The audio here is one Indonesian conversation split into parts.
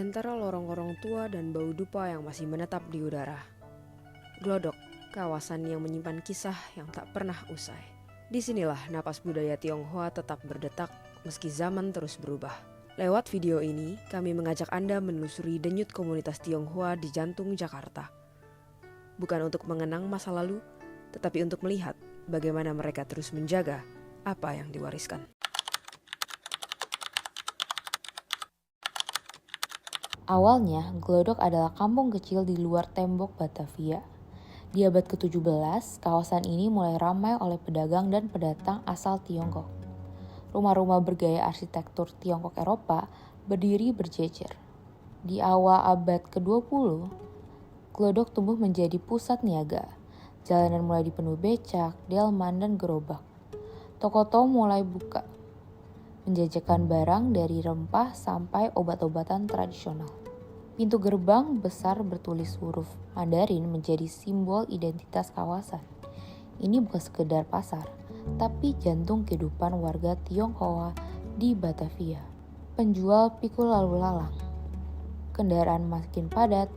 antara lorong-lorong tua dan bau dupa yang masih menetap di udara. Glodok, kawasan yang menyimpan kisah yang tak pernah usai. Disinilah napas budaya Tionghoa tetap berdetak meski zaman terus berubah. Lewat video ini, kami mengajak Anda menelusuri denyut komunitas Tionghoa di jantung Jakarta. Bukan untuk mengenang masa lalu, tetapi untuk melihat bagaimana mereka terus menjaga apa yang diwariskan. Awalnya, Glodok adalah kampung kecil di luar tembok Batavia. Di abad ke-17, kawasan ini mulai ramai oleh pedagang dan pendatang asal Tiongkok. Rumah-rumah bergaya arsitektur Tiongkok Eropa berdiri berjejer. Di awal abad ke-20, Glodok tumbuh menjadi pusat niaga. Jalanan mulai dipenuhi becak, delman, dan gerobak. Toko-toko mulai buka, menjajakan barang dari rempah sampai obat-obatan tradisional. Pintu gerbang besar bertulis huruf Mandarin menjadi simbol identitas kawasan. Ini bukan sekedar pasar, tapi jantung kehidupan warga Tionghoa di Batavia. Penjual pikul lalu lalang. Kendaraan makin padat,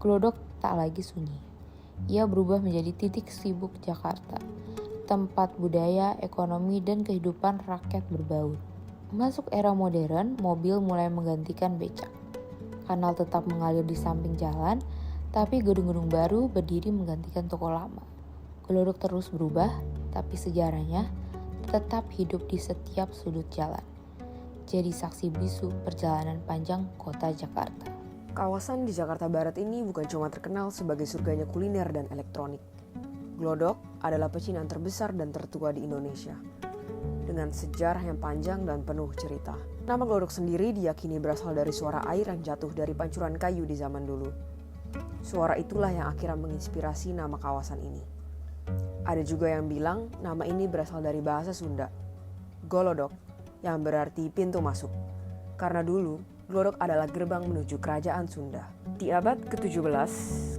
Glodok tak lagi sunyi. Ia berubah menjadi titik sibuk Jakarta, tempat budaya, ekonomi, dan kehidupan rakyat berbaur. Masuk era modern, mobil mulai menggantikan becak. Kanal tetap mengalir di samping jalan, tapi gedung-gedung baru berdiri menggantikan toko lama. Glodok terus berubah, tapi sejarahnya tetap hidup di setiap sudut jalan. Jadi saksi bisu perjalanan panjang kota Jakarta. Kawasan di Jakarta Barat ini bukan cuma terkenal sebagai surganya kuliner dan elektronik. Glodok adalah pecinan terbesar dan tertua di Indonesia, dengan sejarah yang panjang dan penuh cerita. Nama Glodok sendiri diyakini berasal dari suara air yang jatuh dari pancuran kayu di zaman dulu. Suara itulah yang akhirnya menginspirasi nama kawasan ini. Ada juga yang bilang nama ini berasal dari bahasa Sunda, Golodok, yang berarti pintu masuk. Karena dulu, Glodok adalah gerbang menuju kerajaan Sunda. Di abad ke-17,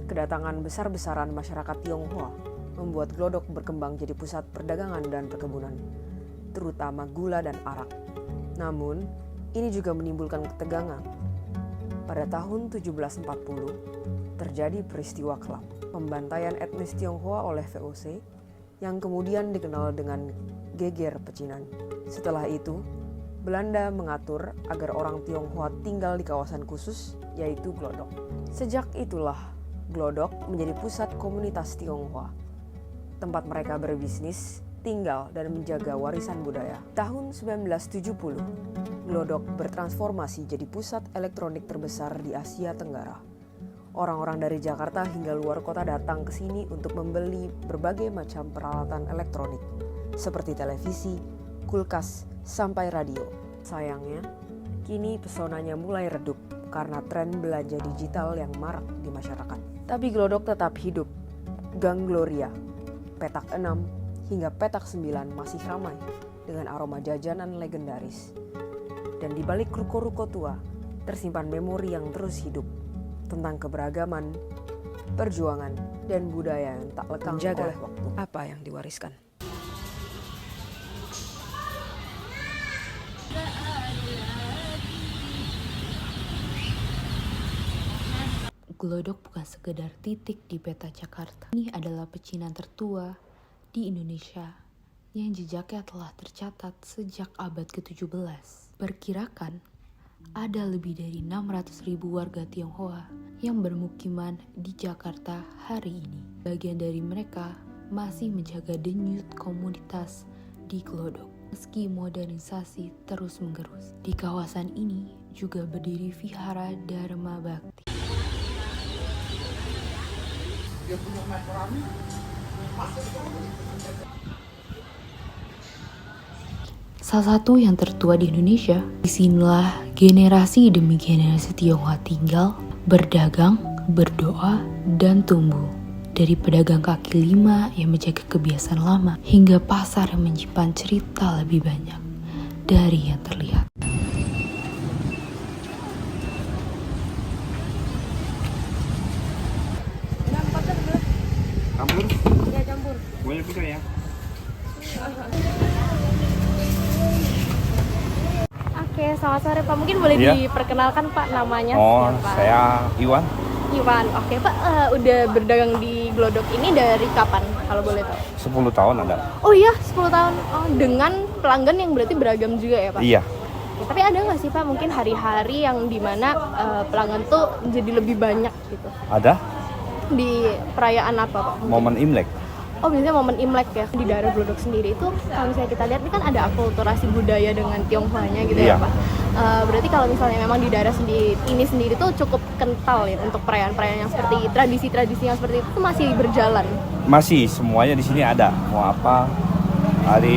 kedatangan besar-besaran masyarakat Tionghoa membuat Glodok berkembang jadi pusat perdagangan dan perkebunan, terutama gula dan arak. Namun, ini juga menimbulkan ketegangan. Pada tahun 1740, terjadi peristiwa kelam, pembantaian etnis Tionghoa oleh VOC yang kemudian dikenal dengan geger pecinan. Setelah itu, Belanda mengatur agar orang Tionghoa tinggal di kawasan khusus, yaitu Glodok. Sejak itulah, Glodok menjadi pusat komunitas Tionghoa, tempat mereka berbisnis, tinggal, dan menjaga warisan budaya. Tahun 1970, Glodok bertransformasi jadi pusat elektronik terbesar di Asia Tenggara. Orang-orang dari Jakarta hingga luar kota datang ke sini untuk membeli berbagai macam peralatan elektronik, seperti televisi, kulkas, sampai radio. Sayangnya, kini pesonanya mulai redup karena tren belanja digital yang marak di masyarakat. Tapi Glodok tetap hidup. Gang Gloria, Petak 6, hingga Petak 9 masih ramai dengan aroma jajanan legendaris. Dan di balik ruko-ruko tua, tersimpan memori yang terus hidup tentang keberagaman, perjuangan, dan budaya yang tak lekang oleh waktu. Apa yang diwariskan? Glodok bukan sekedar titik di peta Jakarta. Ini adalah pecinan tertua di Indonesia yang jejaknya telah tercatat sejak abad ke-17. Perkirakan ada lebih dari 600.000 warga Tionghoa yang bermukiman di Jakarta hari ini. Bagian dari mereka masih menjaga denyut komunitas di Glodok. Meski modernisasi terus menggerus, di kawasan ini juga berdiri Vihara Dharma Bakti. Salah satu yang tertua di Indonesia. Disinilah generasi demi generasi Tionghoa tinggal, berdagang, berdoa, dan tumbuh. Dari pedagang kaki lima yang menjaga kebiasaan lama, hingga pasar yang menyimpan cerita lebih banyak dari yang terlihat. Campur? Ya, campur. Boleh juga ya? Oke, selamat sore Pak. Mungkin boleh Iya. diperkenalkan Pak namanya Oh, siapa? saya Iwan. Iwan. Oke Pak, udah berdagang di Glodok ini dari kapan kalau boleh tahu? 10 tahun ada. Oh iya, 10 tahun. Oh, dengan pelanggan yang berarti beragam juga ya Pak? Iya. Ya, tapi ada nggak sih Pak mungkin hari-hari yang dimana pelanggan tuh jadi lebih banyak gitu? Ada Di perayaan apa Pak? Mungkin? momen Imlek. Oh biasanya momen Imlek ya. Di daerah Glodok sendiri itu kalau misalnya kita lihat ini kan ada akulturasi budaya dengan Tionghoanya gitu Iya. ya Pak. Berarti kalau misalnya memang di daerah ini sendiri tuh cukup kental ya untuk perayaan-perayaan yang seperti tradisi-tradisi yang seperti itu tuh masih berjalan. Masih semuanya di sini ada. Mau apa?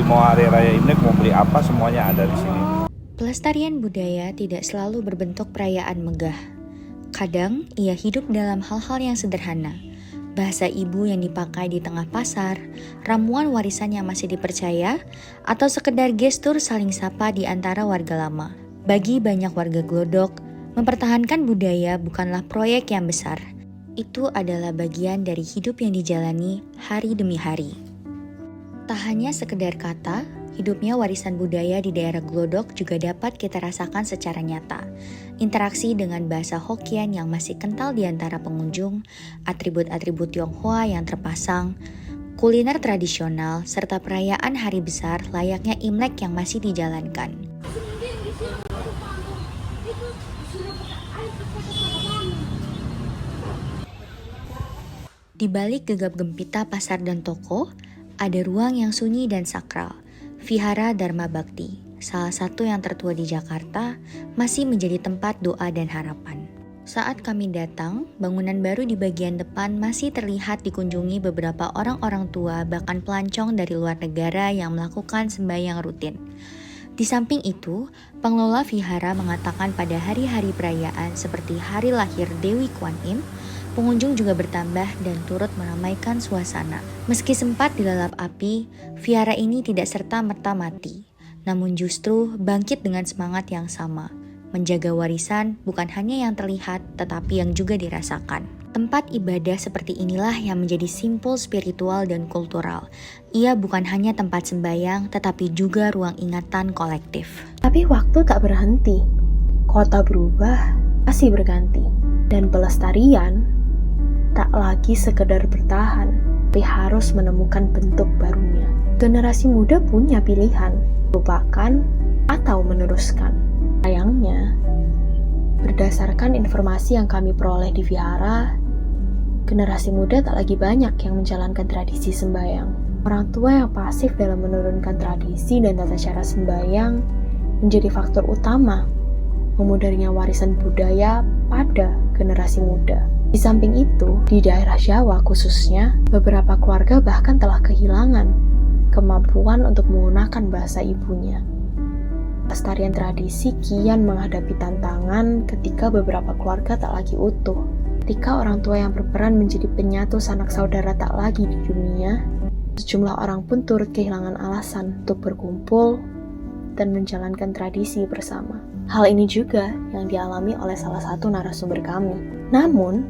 Mau hari raya Imlek, mau beli apa, semuanya ada di sini. Pelestarian budaya tidak selalu berbentuk perayaan megah. Kadang ia hidup dalam hal-hal yang sederhana. Bahasa ibu yang dipakai di tengah pasar, ramuan warisan yang masih dipercaya, atau sekedar gestur saling sapa di antara warga lama. Bagi banyak warga Glodok, mempertahankan budaya bukanlah proyek yang besar. Itu adalah bagian dari hidup yang dijalani hari demi hari. Tak hanya sekedar kata, hidupnya warisan budaya di daerah Glodok juga dapat kita rasakan secara nyata. Interaksi dengan bahasa Hokkien yang masih kental di antara pengunjung, atribut-atribut Tionghoa yang terpasang, kuliner tradisional, serta perayaan hari besar layaknya Imlek yang masih dijalankan. Di balik gegap gempita pasar dan toko, ada ruang yang sunyi dan sakral, Vihara Dharma Bhakti, salah satu yang tertua di Jakarta, masih menjadi tempat doa dan harapan. Saat kami datang, bangunan baru di bagian depan masih terlihat dikunjungi beberapa orang-orang tua bahkan pelancong dari luar negara yang melakukan sembahyang rutin. Di samping itu, pengelola vihara mengatakan pada hari-hari perayaan seperti hari lahir Dewi Kwan Im, pengunjung juga bertambah dan turut meramaikan suasana. Meski sempat dilalap api, vihara ini tidak serta-merta mati, namun justru bangkit dengan semangat yang sama. Menjaga warisan bukan hanya yang terlihat, tetapi yang juga dirasakan. Tempat ibadah seperti inilah yang menjadi simpul spiritual dan kultural. Ia bukan hanya tempat sembahyang, tetapi juga ruang ingatan kolektif. Tapi waktu tak berhenti. Kota berubah, masih berganti. Dan pelestarian tak lagi sekedar bertahan, tapi harus menemukan bentuk barunya. Generasi muda punya pilihan, lupakan atau meneruskan. Sayangnya, berdasarkan informasi yang kami peroleh di vihara, generasi muda tak lagi banyak yang menjalankan tradisi sembahyang. Orang tua yang pasif dalam menurunkan tradisi dan tata cara sembahyang menjadi faktor utama memudarnya warisan budaya pada generasi muda. Di samping itu, di daerah Jawa khususnya, beberapa keluarga bahkan telah kehilangan kemampuan untuk menggunakan bahasa ibunya. Pelestarian tradisi kian menghadapi tantangan ketika beberapa keluarga tak lagi utuh. Ketika orang tua yang berperan menjadi penyatu sanak saudara tak lagi di dunia, sejumlah orang pun turut kehilangan alasan untuk berkumpul dan menjalankan tradisi bersama. Hal ini juga yang dialami oleh salah satu narasumber kami. Namun,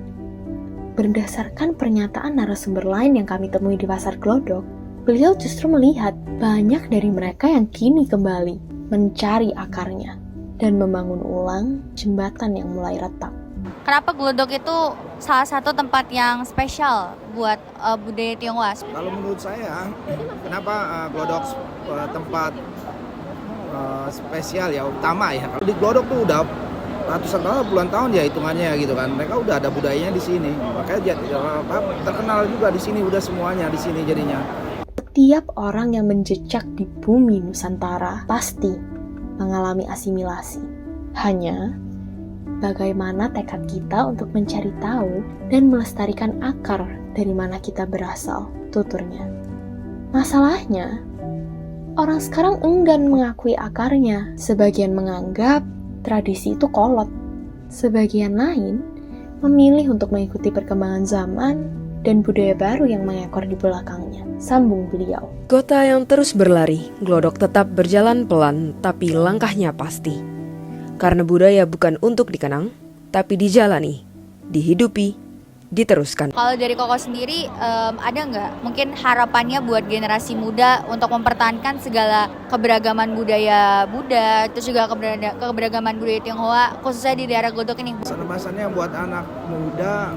berdasarkan pernyataan narasumber lain yang kami temui di Pasar Glodok, beliau justru melihat banyak dari mereka yang kini kembali mencari akarnya dan membangun ulang jembatan yang mulai retak. Kenapa Glodok itu salah satu tempat yang spesial buat budaya Tionghoa? Kalau menurut saya, kenapa Glodok tempat spesial ya, utama ya. Kalau di Glodok tuh udah ratusan tahun, puluhan tahun ya hitungannya gitu kan. Mereka udah ada budayanya di sini. Makanya terkenal juga di sini, udah semuanya di sini jadinya. Setiap orang yang menjejak di bumi Nusantara pasti mengalami asimilasi. Hanya bagaimana tekad kita untuk mencari tahu dan melestarikan akar dari mana kita berasal, tuturnya. Masalahnya, orang sekarang enggan mengakui akarnya. Sebagian menganggap tradisi itu kolot. Sebagian lain memilih untuk mengikuti perkembangan zaman dan budaya baru yang mengekor di belakangnya. Sambung beliau. Kota yang terus berlari, Glodok tetap berjalan pelan, tapi langkahnya pasti. Karena budaya bukan untuk dikenang, tapi dijalani, dihidupi, Diteruskan. Kalau dari Koko sendiri ada nggak mungkin harapannya buat generasi muda untuk mempertahankan segala keberagaman budaya Buddha, terus juga keberagaman budaya Tionghoa khususnya di daerah Glodok ini? Pesan-pesannya buat anak muda,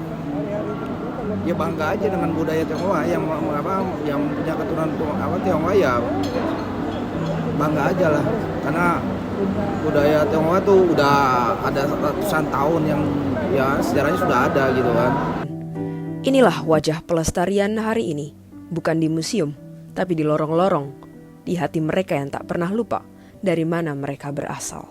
ya bangga aja dengan budaya Tionghoa yang punya keturunan Tionghoa, ya bangga aja lah, karena budaya Tionghoa tuh udah ada ratusan tahun yang ya sejarahnya sudah ada gitu kan. Inilah wajah pelestarian hari ini, bukan di museum, tapi di lorong-lorong, di hati mereka yang tak pernah lupa dari mana mereka berasal.